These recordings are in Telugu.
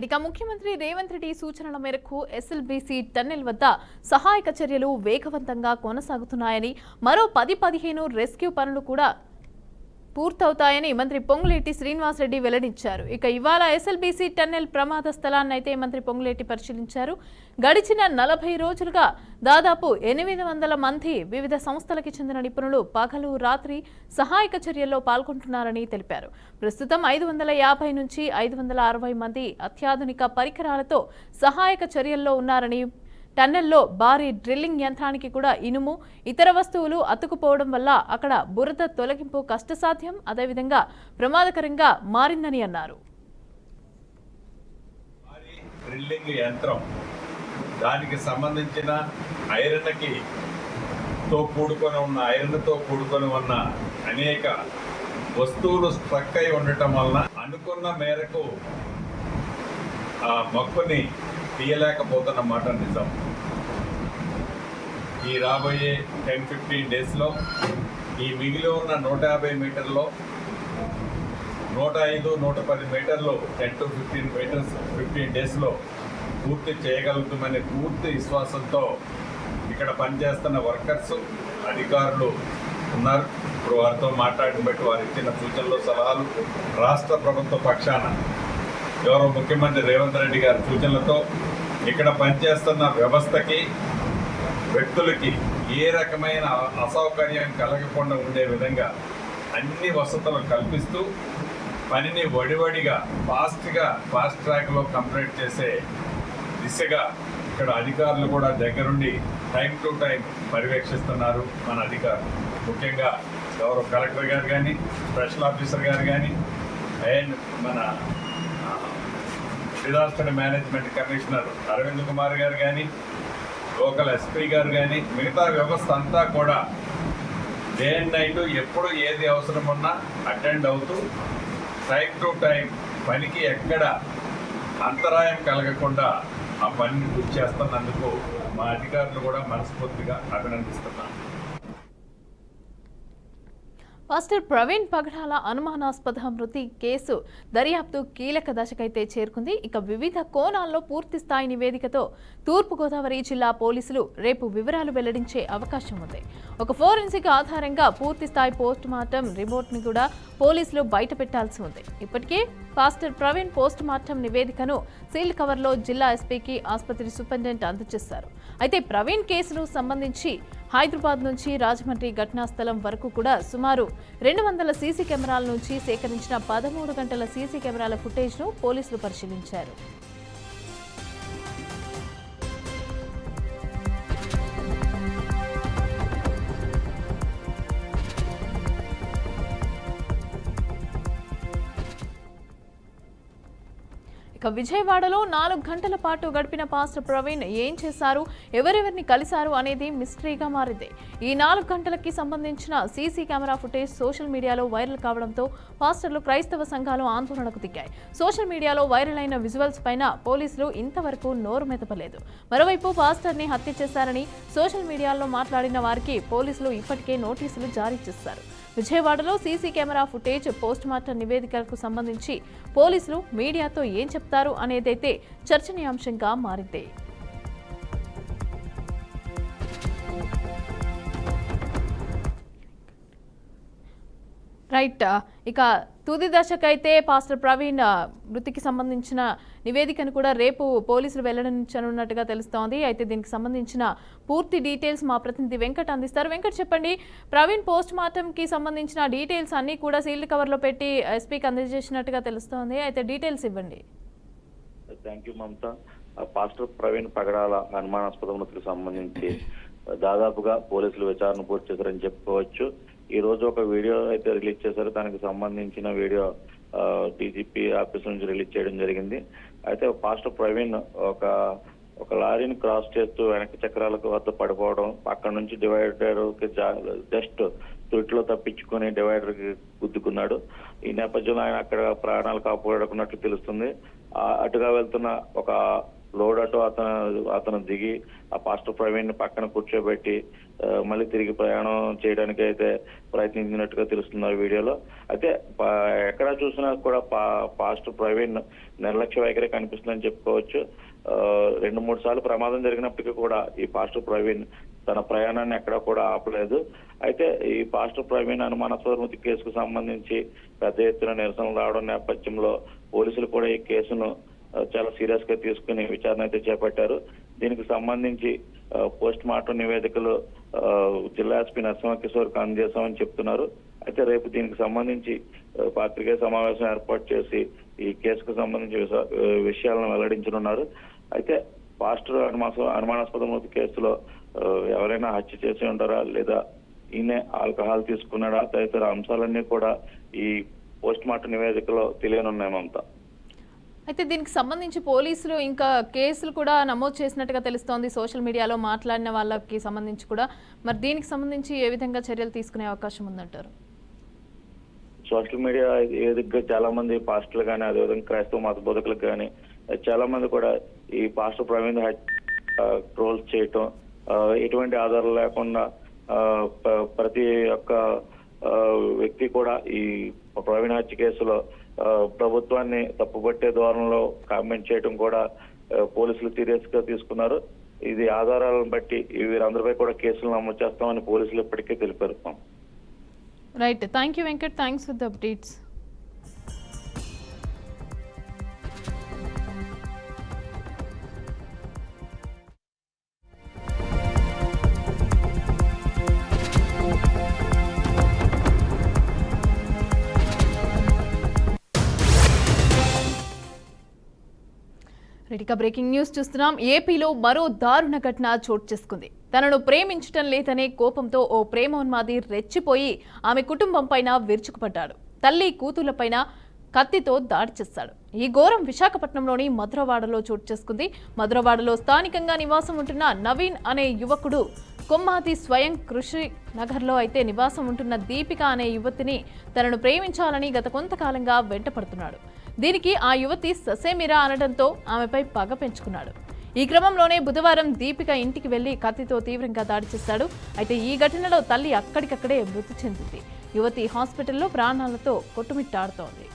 ఇక ముఖ్యమంత్రి రేవంత్ రెడ్డి సూచనల మేరకు ఎస్ఎల్బీసీ టన్నెల్ వద్ద సహాయక చర్యలు వేగవంతంగా కొనసాగుతున్నాయని, మరో 10-15 రెస్క్యూ పనులు కూడా పూర్తవుతాయని మంత్రి పొంగులేటి శ్రీనివాసరెడ్డి వెల్లడించారు. ఇక ఇవాళ ఎస్ఎల్బీసీ టన్నెల్ ప్రమాద స్థలాన్ని అయితే మంత్రి పొంగులేటి పరిశీలించారు. గడిచిన 40 రోజులుగా దాదాపు 800 మంది వివిధ సంస్థలకు చెందిన నిపుణులు పగలు రాత్రి సహాయక చర్యల్లో పాల్గొంటున్నారని తెలిపారు. ప్రస్తుతం 550 నుంచి 560 మంది అత్యాధునిక పరికరాలతో సహాయక చర్యల్లో ఉన్నారని, టన్నెల్లో భారీ డ్రిల్లింగ్ యంత్రానికి కూడా ఇనుము, ఇతర వస్తువులు అతుకుపోవడం వల్ల అక్కడ బురద తొలగింపు కష్టసాధ్యం, అదేవిధంగా ప్రమాదకరంగా మారిందని అన్నారు. డ్రిల్లింగ్ యంత్రం దానికి సంబంధించిన ఐరన్తో కూడుకొని ఉన్న అనేక వస్తువులు స్ట్రక్ అయి ఉండటం వలన అనుకున్న మేరకు ఆ మొక్కని తీయలేకపోతున్న మాట నిజం. ఈ రాబోయే 10-15 డేస్లో ఈ మిగిలి ఉన్న 150 మీటర్లో 105-110 మీటర్లు 10-15 మీటర్స్ 15 డేస్లో పూర్తి చేయగలుగుతామనే పూర్తి విశ్వాసంతో ఇక్కడ పనిచేస్తున్న వర్కర్స్, అధికారులు ఉన్నారు. ఇప్పుడు వారితో మాట్లాడిన బట్టి వారు ఇచ్చిన సూచనలు, సలహాలు రాష్ట్ర ప్రభుత్వ పక్షాన గౌరవ ముఖ్యమంత్రి రేవంత్ రెడ్డి గారి సూచనలతో ఇక్కడ పనిచేస్తున్న వ్యవస్థకి, వ్యక్తులకి ఏ రకమైన అసౌకర్యం కలగకుండా ఉండే విధంగా అన్ని వసతులు కల్పిస్తూ పనిని వడివడిగా ఫాస్ట్ ట్రాక్లో కంప్లీట్ చేసే దిశగా ఇక్కడ అధికారులు కూడా దగ్గరుండి టైం టు టైం పర్యవేక్షిస్తున్నారు. మన అధికారులు ముఖ్యంగా గౌరవ కలెక్టర్ గారు కానీ, స్పెషల్ ఆఫీసర్ గారు కానీ, అండ్ మన disaster management commissioner Arvind Kumar గారు కానీ, లోకల్ ఎస్పీ గారు కానీ, మిగతా వ్యవస్థ అంతా కూడా డే అండ్ నైట్ ఎప్పుడు ఏది అవసరం ఉన్నా అటెండ్ అవుతూ టైం టు టైం పనికి ఎక్కడ అంతరాయం కలగకుండా ఆ పనిని పూర్తి చేస్తున్నందుకు మా అధికారులు కూడా మనస్ఫూర్తిగా అభినందిస్తున్నాను. పాస్టర్ ప్రవీణ్ పగడాల అనుమానాస్పద మృతి కేసు దర్యాప్తు కీలక దశకైతే చేరుకుంది. ఇక వివిధ కోణాల్లో పూర్తి స్థాయి నివేదికతో తూర్పుగోదావరి జిల్లా పోలీసులు రేపు వివరాలు వెల్లడించే అవకాశం ఉంది. ఒక ఫోరెన్సిక్ ఆధారంగా పూర్తి స్థాయి పోస్ట్ మార్టం రిపోర్ట్ని కూడా పోలీసులు బయట పెట్టాల్సి ఉంది. ఇప్పటికే పాస్టర్ ప్రవీణ్ పోస్ట్ మార్టం నివేదికను సీల్డ్ కవర్లో జిల్లా ఎస్పీకి ఆసుపత్రి సూపరింటెండెంట్ అందజేశారు. అయితే ప్రవీణ్ కేసును సంబంధించి హైదరాబాద్ నుంచి రాజమండ్రి ఘటనా స్థలం వరకు కూడా సుమారు 200 సీసీ కెమెరాల నుంచి సేకరించిన 13 గంటల సీసీ కెమెరాల ఫుటేజ్ను పోలీసులు పరిశీలించారు. ఇక విజయవాడలో 4 గంటల పాటు గడిపిన పాస్టర్ ప్రవీణ్ ఏం చేశారు, ఎవరెవరిని కలిశారు అనేది మిస్టరీగా మారింది. ఈ 4 గంటలకి సంబంధించిన సీసీ కెమెరా ఫుటేజ్ సోషల్ మీడియాలో వైరల్ కావడంతో పాస్టర్లు, క్రైస్తవ సంఘాలు ఆందోళనకు దిగాయి. సోషల్ మీడియాలో వైరల్ అయిన విజువల్స్ పైన పోలీసులు ఇంతవరకు నోరు మెదపలేదు. మరోవైపు పాస్టర్ని హత్య చేశారని సోషల్ మీడియాలో మాట్లాడిన వారికి పోలీసులు ఇప్పటికే నోటీసులు జారీ చేశారు. విజయవాడలో CC camera footage, post mortem నివేదికలకు సంబంధించి పోలీసులు మీడియాతో ఏం చెప్తారు అనేదైతే చర్చనీయాంశంగా మారింది. రైట్, ఇక తుది దశకైతే పాస్టర్ ప్రవీణ్ మృతికి సంబంధించిన నివేదికను కూడా రేపు పోలీసులు వెల్లడించనున్నట్టుగా తెలుస్తోంది. అయితే దీనికి సంబంధించిన పూర్తి డీటెయిల్స్ మా ప్రతినిధి వెంకట్ అందిస్తారు. వెంకట్, చెప్పండి, ప్రవీణ్ పోస్ట్ మార్టంకి సంబంధించిన డీటెయిల్స్ అన్నీ కూడా సీల్డ్ కవర్లో పెట్టి ఎస్పీకి అందజేసినట్టుగా తెలుస్తోంది. అయితే డీటెయిల్స్ ఇవ్వండి. Thank you Mamata. Pastor Praveen Pagadala అనుమానాస్పద మృతికి సంబంధించి దాదాపుగా పోలీసులు విచారణ పూర్తి చేశారని చెప్పుకోవచ్చు. ఈ రోజు ఒక వీడియో అయితే రిలీజ్ చేశారు. దానికి సంబంధించిన వీడియో డీజీపీ ఆఫీస్ నుంచి రిలీజ్ చేయడం జరిగింది. అయితే పాస్టర్ ప్రవీణ్ ఒక లారీని క్రాస్ చేస్తూ వెనక చక్రాలకు వద్ద పడిపోవడం, అక్కడ నుంచి డివైడర్ కి జస్ట్ త్రుటిలో తప్పించుకుని డివైడర్ కి గుద్దుకున్నాడు. ఈ నేపథ్యంలో ఆయన అక్కడ ప్రాణాలు కాపాడుకున్నట్లు తెలుస్తుంది. అటుగా వెళ్తున్న ఒక లోడ్ ఆటో అతను దిగి ఆ పాస్టర్ ప్రవీణ్ ని పక్కన కూర్చోబెట్టి మళ్ళీ తిరిగి ప్రయాణం చేయడానికి అయితే ప్రయత్నించినట్టుగా తెలుస్తుంది ఆ వీడియోలో. అయితే ఎక్కడ చూసినా కూడా పాస్టర్ ప్రవీణ్ నిర్లక్ష్య వైఖరి కనిపిస్తుందని చెప్పుకోవచ్చు. 2-3 సార్లు ప్రమాదం జరిగినప్పటికీ కూడా ఈ పాస్టర్ ప్రవీణ్ తన ప్రయాణాన్ని ఎక్కడా కూడా ఆపలేదు. అయితే ఈ పాస్టర్ ప్రవీణ్ అనుమానాస్పద మృతి కేసుకు సంబంధించి పెద్ద ఎత్తున నిరసనలు రావడం నేపథ్యంలో పోలీసులు కూడా ఈ కేసును చాలా సీరియస్ గా తీసుకుని విచారణ అయితే చేపట్టారు. దీనికి సంబంధించి పోస్ట్ మార్టం నివేదికలు జిల్లా ఎస్పీ నరసింహకిషోర్కి అందజేశామని చెప్తున్నారు. అయితే రేపు దీనికి సంబంధించి పాత్రికేయ సమావేశం ఏర్పాటు చేసి ఈ కేసుకు సంబంధించి విషయాలను వెల్లడించనున్నారు. అయితే పాస్టర్ అనుమానాస్పద మృతి కేసులో ఎవరైనా హత్య చేసి ఉంటారా లేదా ఈయన ఆల్కహాల్ తీసుకున్నాడా తదితర అంశాలన్నీ కూడా ఈ పోస్ట్ మార్టం నివేదికలో తెలియనున్నాయి మమతా. అయితే దీనికి సంబంధించి పోలీసులు ఇంకా కేసులు కూడా నమోదు చేసినట్టుగా తెలుస్తోంది. సోషల్ మీడియాలో మాట్లాడిన వాళ్ళకి సంబంధించి కూడా మరి దీనికి సంబంధించి ఏ విధంగా చర్యలు తీసుకునే అవకాశం ఉందంటారు? సోషల్ మీడియా వేదికగా చాలా మంది పాస్టర్లు కానీ అదేవిధంగా క్రైస్తవ మత బోధకులకు కానీ చాలా మంది కూడా ఈ పాస్టర్ ప్రవీణ్ ట్రోల్స్ చేయటం, ఎటువంటి ఆధారం లేకుండా ప్రతి ఒక్క వ్యక్తి కూడా ఈ ప్రవీణ్ హత్య కేసులో ప్రభుత్వాన్ని తప్పుపట్టే ధోరణిలో కామెంట్ చేయడం కూడా పోలీసులు సీరియస్ గా తీసుకున్నారు. ఇది ఆధారాలను బట్టి వీరందరిపై కూడా కేసులు నమోదు చేస్తామని పోలీసులు ఇప్పటికే తెలిపారు. Right, thank you Venkat, thanks for the updates. Breaking news చూస్తున్నాం. ఏపీలో మరో దారుణ ఘటన చోటు చేసుకుంది. తనను ప్రేమించటం లేదనే కోపంతో ఓ ప్రేమోన్మాది రెచ్చిపోయి ఆమె కుటుంబం పైన విరుచుకుపడ్డాడు. తల్లి కూతుళ్లపైన కత్తితో దాడి చేశాడు. ఈ ఘోరం విశాఖపట్నంలోని మధురవాడలో చోటు చేసుకుంది. మధురవాడలో స్థానికంగా నివాసం ఉంటున్న నవీన్ అనే యువకుడు కొమ్మాది స్వయం కృషి నగర్లో అయితే నివాసం ఉంటున్న దీపిక అనే యువతిని తనను ప్రేమించాలని గత కొంతకాలంగా వెంటపడుతున్నాడు. దీనికి ఆ యువతి ససేమిరా అనడంతో ఆమెపై పగ పెంచుకున్నాడు. ఈ క్రమంలోనే బుధవారం దీపిక ఇంటికి వెళ్లి కత్తితో తీవ్రంగా దాడి చేశాడు. అయితే ఈ ఘటనలో తల్లి అక్కడికక్కడే మృతి చెందింది. యువతి హాస్పిటల్లో ప్రాణాలతో కొట్టుమిట్టాడుతోంది.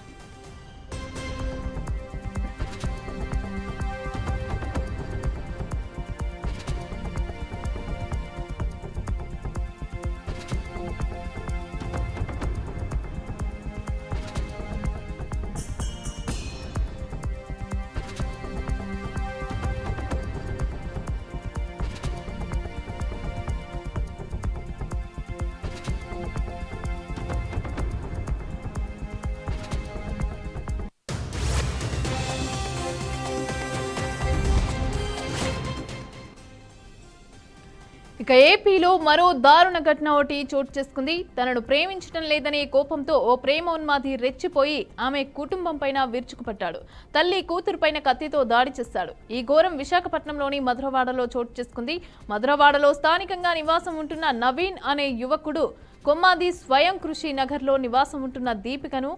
ఇక ఏపీలో మరో దారుణ ఘటన ఒకటి చోటు చేసుకుంది. తనను ప్రేమించడం లేదనే కోపంతో ఓ ప్రేమోన్మాది రెచ్చిపోయి ఆమె కుటుంబం పైన విరుచుకుపడ్డాడు. తల్లి కూతురుపైన కత్తితో దాడి చేశాడు. ఈ ఘోరం విశాఖపట్నంలోని మధురవాడలో చోటు చేసుకుంది. మధురవాడలో స్థానికంగా నివాసం ఉంటున్న నవీన్ అనే యువకుడు కొమ్మాది స్వయం కృషి నగర్లో నివాసం ఉంటున్న దీపికను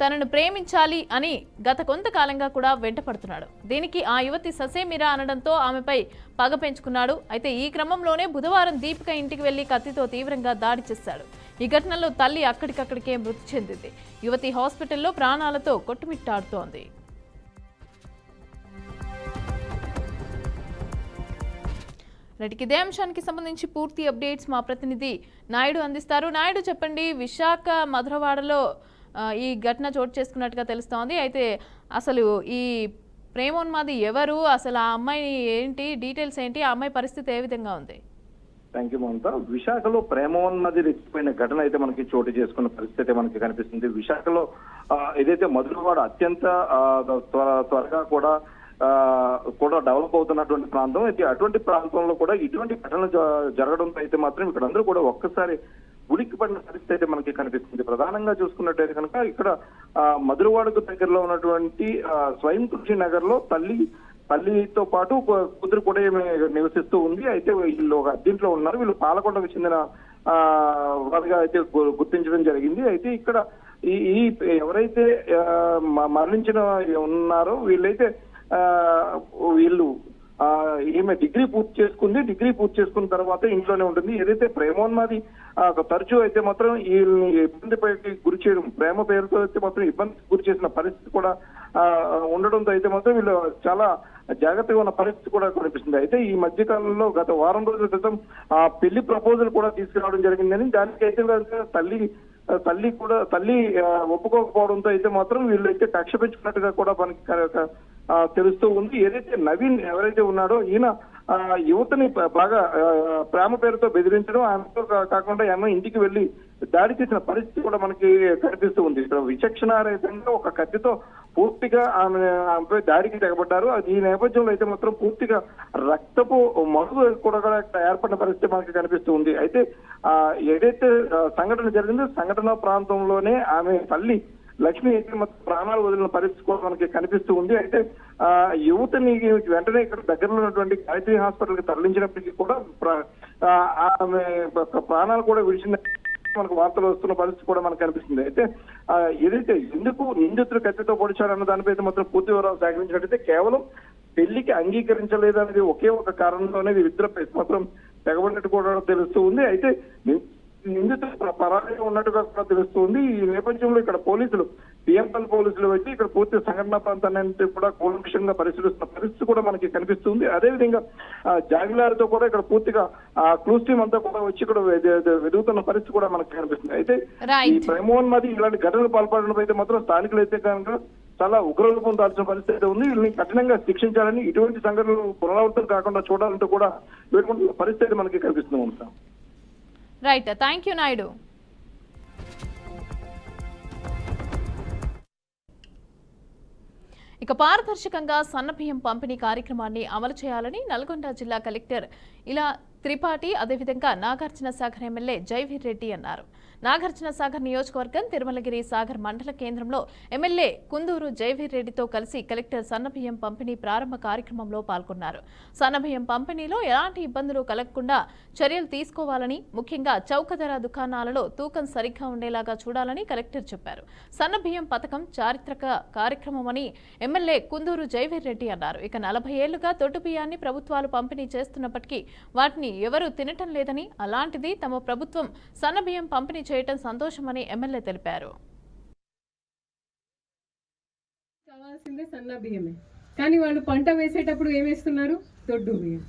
తనను ప్రేమించాలి అని గత కొంతకాలంగా కూడా వెంటపడుతున్నాడు. దీనికి ఆ యువతి ససేమిరా అనడంతో ఆమెపై పగ పెంచుకున్నాడు. అయితే ఈ క్రమంలోనే బుధవారం దీపిక ఇంటికి వెళ్లి కత్తితో తీవ్రంగా దాడి చేశాడు. ఈ ఘటనలో తల్లి అక్కడికక్కడికే మృతి చెందింది. యువతి హాస్పిటల్లో ప్రాణాలతో కొట్టుమిట్టాడుతోంది. ఇదే అంశానికి సంబంధించి పూర్తి అప్డేట్స్ మా ప్రతినిధి నాయుడు అందిస్తారు. నాయుడు, చెప్పండి, విశాఖ మధురవాడలో ఈ ఘటన చోటు చేసుకున్నట్టుగా తెలుస్తోంది. అయితే అసలు ఈ ప్రేమోన్మాది ఎవరు, అసలు ఆ అమ్మాయి ఏంటి, డీటెయిల్స్ ఏంటి, ఆ అమ్మాయి పరిస్థితి ఏ విధంగా ఉంది? థ్యాంక్ యూ మమత. విశాఖలో ప్రేమోన్మాది రెచ్చిపోయిన ఘటన అయితే మనకి చోటు చేసుకున్న పరిస్థితి మనకి కనిపిస్తుంది. విశాఖలో ఏదైతే మధురవాడ అత్యంత త్వరగా కూడా డెవలప్ అవుతున్నటువంటి ప్రాంతం అయితే, అటువంటి ప్రాంతంలో కూడా ఇటువంటి ఘటనలు జరగడంతో అయితే మాత్రం ఇక్కడ అందరూ కూడా ఒక్కసారి ఉలిక్కిపడిన పరిస్థితి అయితే మనకి కనిపిస్తుంది. ప్రధానంగా చూసుకున్నట్టయితే కనుక ఇక్కడ మధురవాడకు దగ్గరలో ఉన్నటువంటి స్వయం కృషి నగర్ లో తల్లితో పాటు కూతురు కూడా నివసిస్తూ ఉంది. అయితే వీళ్ళు ఒక అద్దీంట్లో ఉన్నారు. వీళ్ళు పాలకొండకు చెందిన వారిగా అయితే గుర్తించడం జరిగింది. అయితే ఇక్కడ ఈ ఎవరైతే మరణించిన ఉన్నారో వీళ్ళైతే వీళ్ళు ఈమె డిగ్రీ పూర్తి చేసుకుంది. డిగ్రీ పూర్తి చేసుకున్న తర్వాత ఇంట్లోనే ఉంటుంది. ఏదైతే ప్రేమోన్మాది తరచూ అయితే మాత్రం వీళ్ళని ఇబ్బందికి గురి చేయడం, ప్రేమ పేరుతో అయితే మాత్రం ఇబ్బందికి గురి చేసిన పరిస్థితి కూడా ఉండడంతో అయితే మాత్రం వీళ్ళు చాలా జాగ్రత్తగా ఉన్న పరిస్థితి కూడా కనిపిస్తుంది. అయితే ఈ మధ్య కాలంలో గత వారం రోజుల క్రితం పెళ్లి ప్రపోజల్ కూడా తీసుకురావడం జరిగిందని, దానికి అయితే తల్లి ఒప్పుకోకపోవడంతో అయితే మాత్రం వీళ్ళు అయితే కక్ష పెంచుకున్నట్టుగా కూడా మనకి తెలుస్తూ ఉంది. ఏదైతే నవీన్ ఎవరైతే ఉన్నాడో ఈయన యువతని బాగా ప్రేమ పేరుతో బెదిరించడం, ఆమెతో కాకుండా ఆమె ఇంటికి వెళ్లి దాడి చేసిన పరిస్థితి కూడా మనకి కనిపిస్తూ ఉంది. ఇక్కడ విచక్షణారహితంగా ఒక కత్తితో పూర్తిగా ఆమెపై దాడికి తెగబడ్డారు. ఈ నేపథ్యంలో అయితే మాత్రం పూర్తిగా రక్తపు మడుగు కూడా ఏర్పడిన పరిస్థితి మనకి కనిపిస్తూ ఉంది. అయితే ఏదైతే సంఘటన జరిగిందో సంఘటన ప్రాంతంలోనే ఆమె తల్లి లక్ష్మి అయితే మొత్తం ప్రాణాలు వదిలిన పరిస్థితి కూడా మనకి కనిపిస్తూ ఉంది. అయితే యువతని వెంటనే ఇక్కడ దగ్గరలో ఉన్నటువంటి గాయత్రి హాస్పిటల్ కి తరలించినప్పటికీ కూడా ఆమె ప్రాణాలు కూడా విడిచిన మనకు వార్తలు వస్తున్న పరిస్థితి కూడా మనకు కనిపిస్తుంది. అయితే ఏదైతే ఎందుకు నిందితులు కత్తితో పొడిచారన్న దానిపై అయితే మాత్రం పూర్తి వివరాలు సేకరించినట్టయితే కేవలం పెళ్లికి అంగీకరించలేదనేది ఒకే ఒక కారణంతోనే వీరిద్దరు మాత్రం తెగబడినట్టు కూడా తెలుస్తూ ఉంది. అయితే నిందితులు పరారీగా ఉన్నట్టుగా కూడా తెలుస్తుంది. ఈ నేపథ్యంలో ఇక్కడ పోలీసులు పిఎంఎల్ పోలీసులు వచ్చి ఇక్కడ పూర్తి సంఘటనా ప్రాంతాన్ని కూడా కూలంకషంగా పరిశీలిస్తున్న పరిస్థితి కూడా మనకి కనిపిస్తుంది. అదేవిధంగా జాగిలారితో కూడా ఇక్కడ పూర్తిగా క్లూస్ టీమ్ అంతా కూడా వచ్చి ఇక్కడ వెతుకుతున్న పరిస్థితి కూడా మనకి కనిపిస్తుంది. అయితే ఈ ప్రేమోన్మాది ఇలాంటి ఘటనలు పాల్పడడం అయితే మాత్రం స్థానికులు అయితే కనుక చాలా ఉగ్రరూపం దాల్చిన పరిస్థితి అయితే ఉంది. వీళ్ళని కఠినంగా శిక్షించాలని, ఇటువంటి సంఘటనలు పునరావృతం కాకుండా చూడాలంటూ కూడా వేడుకుంటున్న పరిస్థితి మనకి కనిపిస్తుంది. ఉంటాం రైట్, థ్యాంక్ యూ నాయుడు. ఇక పారదర్శకంగా సన్నబియ్యం పంపిణీ కార్యక్రమాన్ని అమలు చేయాలని నల్గొండ జిల్లా కలెక్టర్ ఇలా త్రిపాఠి, అదేవిధంగా నాగార్జున సాగర్ ఎమ్మెల్యే జైవీర్ రెడ్డి అన్నారు. నాగార్జున సాగర్ నియోజకవర్గం తిరుమలగిరి సాగర్ మండల కేంద్రంలో ఎమ్మెల్యే కుందూరు జైవీర్ రెడ్డితో కలిసి కలెక్టర్ సన్నబియ్యం పంపిణీ ప్రారంభ కార్యక్రమంలో పాల్గొన్నారు. సన్నబియ్యం పంపిణీలో ఎలాంటి ఇబ్బందులు కలగకుండా చర్యలు తీసుకోవాలని, ముఖ్యంగా చౌక ధర దుకాణాలలో తూకం సరిగ్గా ఉండేలాగా చూడాలని కలెక్టర్ చెప్పారు. సన్నబియ్యం పథకం చారిత్రక కార్యక్రమమని ఎమ్మెల్యే కుందూరు జైవీర్ రెడ్డి అన్నారు. ఇక 40 ఏళ్లుగా దొడ్డు బియ్యాన్ని ప్రభుత్వాలు పంపిణీ చేస్తున్నప్పటికీ వాటిని ఎవరూ తినటం లేదని, అలాంటిది తమ ప్రభుత్వం సన్నబియ్యం పంపిణీ చేయటం సంతోషమని ఎమ్మెల్యే తెలిపారు. కావాల్సిందే సన్న బియ్యమే, కానీ వాళ్ళు పంట వేసేటప్పుడు ఏమేస్తున్నారు? దొడ్డు బియ్యం.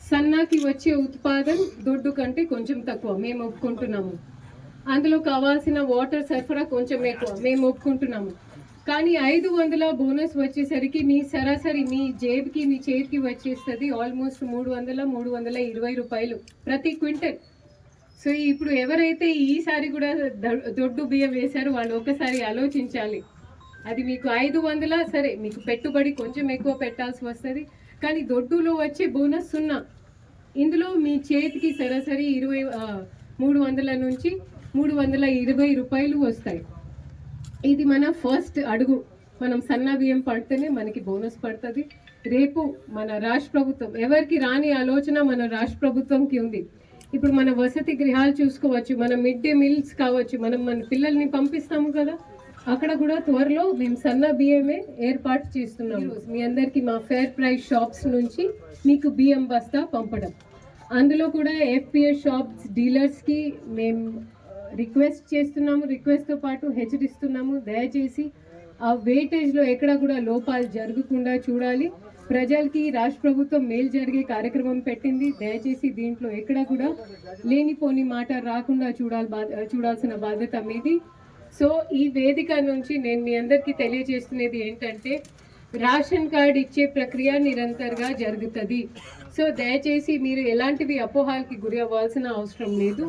సన్నకి వచ్చే ఉత్పాదన దొడ్డు కంటే కొంచెం తక్కువ, మేము ఒప్పుకుంటున్నాము. అందులో కావాల్సిన వాటర్ సరఫరా కొంచెం ఎక్కువ, మేము ఒప్పుకుంటున్నాము. కానీ 500 బోనస్ వచ్చేసరికి మీ సరాసరి మీ జేబుకి మీ చేతికి వచ్చేస్తుంది ఆల్మోస్ట్ 320 రూపాయలు ప్రతి క్వింటల్. సో ఇప్పుడు ఎవరైతే ఈసారి కూడా దొడ్డు బియ్యం వేశారో వాళ్ళు ఒకసారి ఆలోచించాలి. అది మీకు 500 సరే, మీకు పెట్టుబడి కొంచెం ఎక్కువ పెట్టాల్సి వస్తుంది, కానీ దొడ్డులో వచ్చే బోనస్ 0. ఇందులో మీ చేతికి సరాసరి 300 నుంచి 320 రూపాయలు వస్తాయి. ఇది మన ఫస్ట్ అడుగు. మనం సన్న బియ్యం పడితేనే మనకి బోనస్ పడుతుంది. రేపు మన రాష్ట్ర ప్రభుత్వం, ఎవరికి రాని ఆలోచన మన రాష్ట్ర ప్రభుత్వంకి ఉంది. ఇప్పుడు మన వసతి గృహాలు చూసుకోవచ్చు, మన మిడ్ డే మీల్స్ కావచ్చు, మనం మన పిల్లల్ని పంపిస్తాము కదా, అక్కడ కూడా త్వరలో మేము సన్న బియ్యమే ఏర్పాటు చేస్తున్నాము. మీ అందరికీ మా ఫేర్ ప్రైస్ షాప్స్ నుంచి మీకు బియ్యం బస్తా పంపడం. అందులో కూడా ఎఫ్పిఎస్ షాప్స్ డీలర్స్కి మేము రిక్వెస్ట్ చేస్తున్నాము, రిక్వెస్ట్తో పాటు హెచ్చరిస్తున్నాము, దయచేసి ఆ వెయిటేజ్లో ఎక్కడ కూడా లోపాలు జరగకుండా చూడాలి. ప్రజలకి రాష్ట్ర ప్రభుత్వం మేలు జరిగే కార్యక్రమం పెట్టింది. దయచేసి దీంట్లో ఎక్కడ కూడా లేనిపోని మాట రాకుండా చూడాల్సిన బాధ్యత మీది. సో ఈ వేదిక నుంచి నేను మీ అందరికీ తెలియజేస్తున్నది ఏంటంటే, రేషన్ కార్డు ఇచ్చే ప్రక్రియ నిరంతరంగా జరుగుతుంది. సో దయచేసి మీరు ఎలాంటివి అపోహాలకి గురి అవ్వాల్సిన అవసరం లేదు.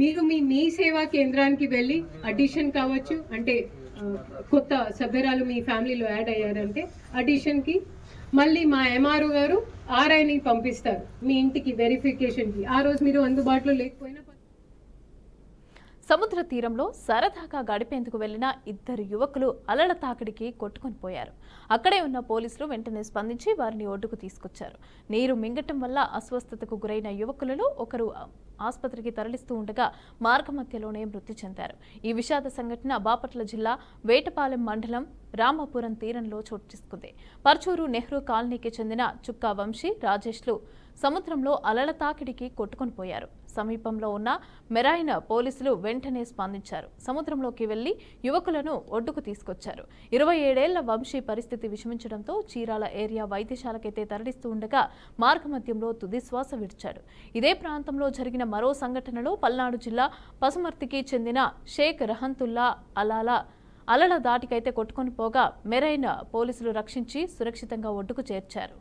మీరు మీ సేవా కేంద్రానికి వెళ్ళి అడిషన్ కావచ్చు, అంటే కొత్త సభ్యురాలు మీ ఫ్యామిలీలో యాడ్ అయ్యారంటే అడిషన్కి మళ్ళీ మా ఎంఆర్ఓ గారు ఆర్ఐని పంపిస్తారు మీ ఇంటికి వెరిఫికేషన్కి. ఆ రోజు మీరు అందుబాటులో లేకపోయినా సముద్ర తీరంలో సరదాగా గడిపేందుకు వెళ్లిన ఇద్దరు యువకులు అలల తాకిడికి కొట్టుకొని పోయారు. అక్కడే ఉన్న పోలీసులు వెంటనే స్పందించి వారిని ఒడ్డుకు తీసుకొచ్చారు. నీరు మింగటం వల్ల అస్వస్థతకు గురైన యువకులలో ఒకరు ఆసుపత్రికి తరలిస్తూ ఉండగా మార్గమధ్యలోనే మృతి చెందారు. ఈ విషాద సంఘటన బాపట్ల జిల్లా వేటపాలెం మండలం రామాపురం తీరంలో చోటు చేసుకుంది. పర్చూరు నెహ్రూ కాలనీకి చెందిన చుక్కా వంశీ, రాజేష్లు సముద్రంలో అలల తాకిడికి కొట్టుకొని పోయారు. సమీపంలో ఉన్న మెరైన్ పోలీసులు వెంటనే స్పందించారు. సముద్రంలోకి వెళ్లి యువకులను ఒడ్డుకు తీసుకొచ్చారు. 27 ఏళ్ల వంశీ పరిస్థితి విషమించడంతో చీరాల ఏరియా వైద్యశాలకైతే తరలిస్తూ ఉండగా మార్గమధ్యంలో తుది శ్వాస విడిచాడు. ఇదే ప్రాంతంలో జరిగిన మరో సంఘటనలో పల్నాడు జిల్లా పసుమర్తికి చెందిన షేక్ రహంతుల్లా అలల దాటికైతే కొట్టుకొని పోగా మెరైన్ పోలీసులు రక్షించి సురక్షితంగా ఒడ్డుకు చేర్చారు.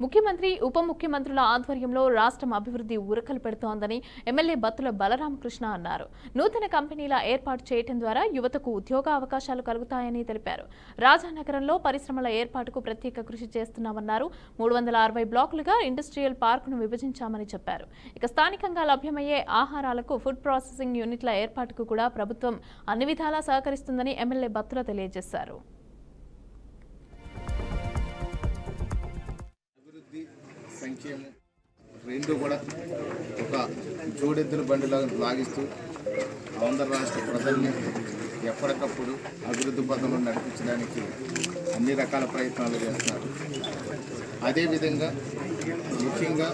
ముఖ్యమంత్రి, ఉప ముఖ్యమంత్రుల ఆధ్వర్యంలో రాష్ట్రం అభివృద్ధి ఉరకలు పెడుతోందని ఎమ్మెల్యే బత్తుల బలరామకృష్ణ అన్నారు. నూతన కంపెనీల ఏర్పాటు చేయడం ద్వారా యువతకు ఉద్యోగ అవకాశాలు కలుగుతాయని తెలిపారు. రాజానగరంలో పరిశ్రమల ఏర్పాటుకు ప్రత్యేక కృషి చేస్తున్నామన్నారు. 360 బ్లాకులుగా ఇండస్ట్రియల్ పార్కును విభజించామని చెప్పారు. ఇక స్థానికంగా లభ్యమయ్యే ఆహారాలకు ఫుడ్ ప్రాసెసింగ్ యూనిట్ల ఏర్పాటుకు కూడా ప్రభుత్వం అన్ని విధాలా సహకరిస్తుందని ఎమ్మెల్యే బత్తుల తెలియజేశారు. సంక్షేమం రెండు కూడా ఒక జోడెద్దుల బండిలా లాగిస్తూ ఆంధ్ర రాష్ట్ర ప్రజల్ని ఎప్పటికప్పుడు అభివృద్ధి పథంలో నడిపించడానికి అన్ని రకాల ప్రయత్నాలు చేస్తున్నారు. అదేవిధంగా ముఖ్యంగా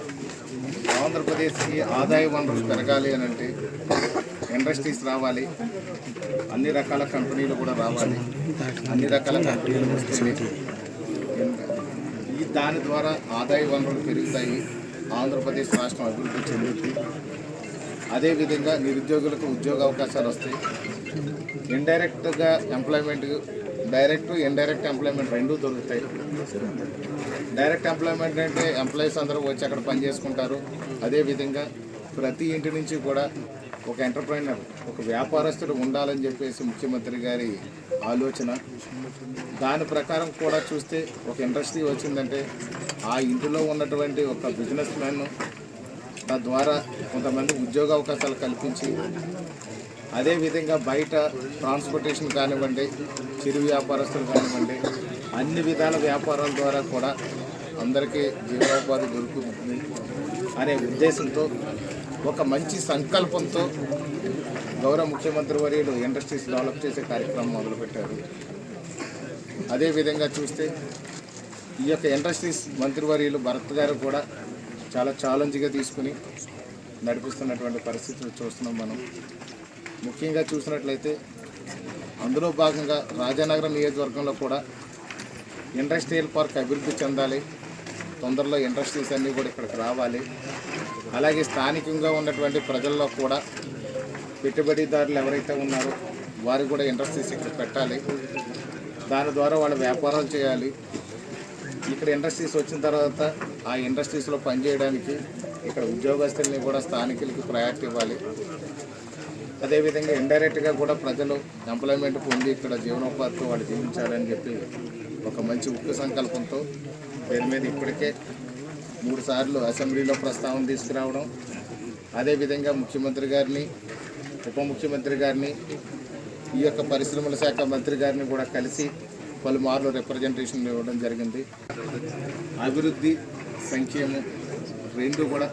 ఆంధ్రప్రదేశ్కి ఆదాయ వనరులు పెరగాలి అని అంటే ఇండస్ట్రీస్ రావాలి, అన్ని రకాల కంపెనీలు కూడా రావాలి. అన్ని రకాల కంపెనీలు వస్తేనే దాని ద్వారా ఆదాయ వనరులు పెరుగుతాయి, ఆంధ్రప్రదేశ్ రాష్ట్రం అభివృద్ధి చెందుతుంది. అదేవిధంగా నిరుద్యోగులకు ఉద్యోగ అవకాశాలు వస్తాయి. ఇండైరెక్ట్గా ఎంప్లాయ్మెంట్, డైరెక్ట్ ఇండైరెక్ట్ ఎంప్లాయ్మెంట్ రెండూ దొరుకుతాయి. డైరెక్ట్ ఎంప్లాయ్మెంట్ అంటే ఎంప్లాయీస్ అందరూ వచ్చి అక్కడ పని చేసుకుంటారు. అదేవిధంగా ప్రతి ఇంటి నుంచి కూడా ఒక ఎంటర్ప్రైనర్, ఒక వ్యాపారస్తుడు ఉండాలని చెప్పేసి ముఖ్యమంత్రి గారి ఆలోచన. దాని ప్రకారం కూడా చూస్తే ఒక ఇండస్ట్రీ వచ్చిందంటే ఆ ఇంటిలో ఉన్నటువంటి ఒక బిజినెస్ మ్యాన్ తద్వారా కొంతమంది ఉద్యోగ అవకాశాలు కల్పించి, అదేవిధంగా బయట ట్రాన్స్పోర్టేషన్ కానివ్వండి, చిరు వ్యాపారస్తులు కానివ్వండి, అన్ని విధాల వ్యాపారాల ద్వారా కూడా అందరికీ జీవనోపాధి దొరుకుతుంది అనే ఉద్దేశంతో, ఒక మంచి సంకల్పంతో గౌరవ ముఖ్యమంత్రి వర్యులు ఇండస్ట్రీస్ డెవలప్ చేసే కార్యక్రమం మొదలుపెట్టారు. అదేవిధంగా చూస్తే ఈ యొక్క ఇండస్ట్రీస్ మంత్రివర్యులు భరత్ గారు కూడా చాలా ఛాలెంజ్గా తీసుకుని నడిపిస్తున్నటువంటి పరిస్థితులు చూస్తున్నాం మనం. ముఖ్యంగా చూసినట్లయితే అందులో భాగంగా రాజానగరం నియోజకవర్గంలో కూడా ఇండస్ట్రియల్ పార్క్ అభివృద్ధి చెందాలి, తొందరలో ఇండస్ట్రీస్ అన్నీ కూడా ఇక్కడికి రావాలి. అలాగే స్థానికంగా ఉన్నటువంటి ప్రజల్లో కూడా పెట్టుబడిదారులు ఎవరైతే ఉన్నారో వారు కూడా ఇండస్ట్రీస్ ఇక్కడ పెట్టాలి, దాని ద్వారా వాళ్ళ వ్యాపారాలు చేయాలి. ఇక్కడ ఇండస్ట్రీస్ వచ్చిన తర్వాత ఆ ఇండస్ట్రీస్లో పనిచేయడానికి ఇక్కడ ఉద్యోగస్తుల్ని కూడా స్థానికులకి ప్రయారిటీ ఇవ్వాలి. అదేవిధంగా ఇండైరెక్ట్గా కూడా ప్రజలు ఎంప్లాయ్మెంట్ పొంది ఇక్కడ జీవనోపాధితో వాళ్ళు జీవించాలని చెప్పి ఒక మంచి ఉక్కు సంకల్పంతో దీని మీద ఇప్పటికే 3 సార్లు అసెంబ్లీలో ప్రస్తావన తీసుకురావడం, అదేవిధంగా ముఖ్యమంత్రి గారిని, ఉప ముఖ్యమంత్రి గారిని, ఈ యొక్క పరిశ్రమల శాఖ మంత్రి గారిని కూడా కలిసి పలుమార్లు రిప్రజెంటేషన్ ఇవ్వడం జరిగింది. అభివృద్ధి, సంక్షేమం రెండు కూడా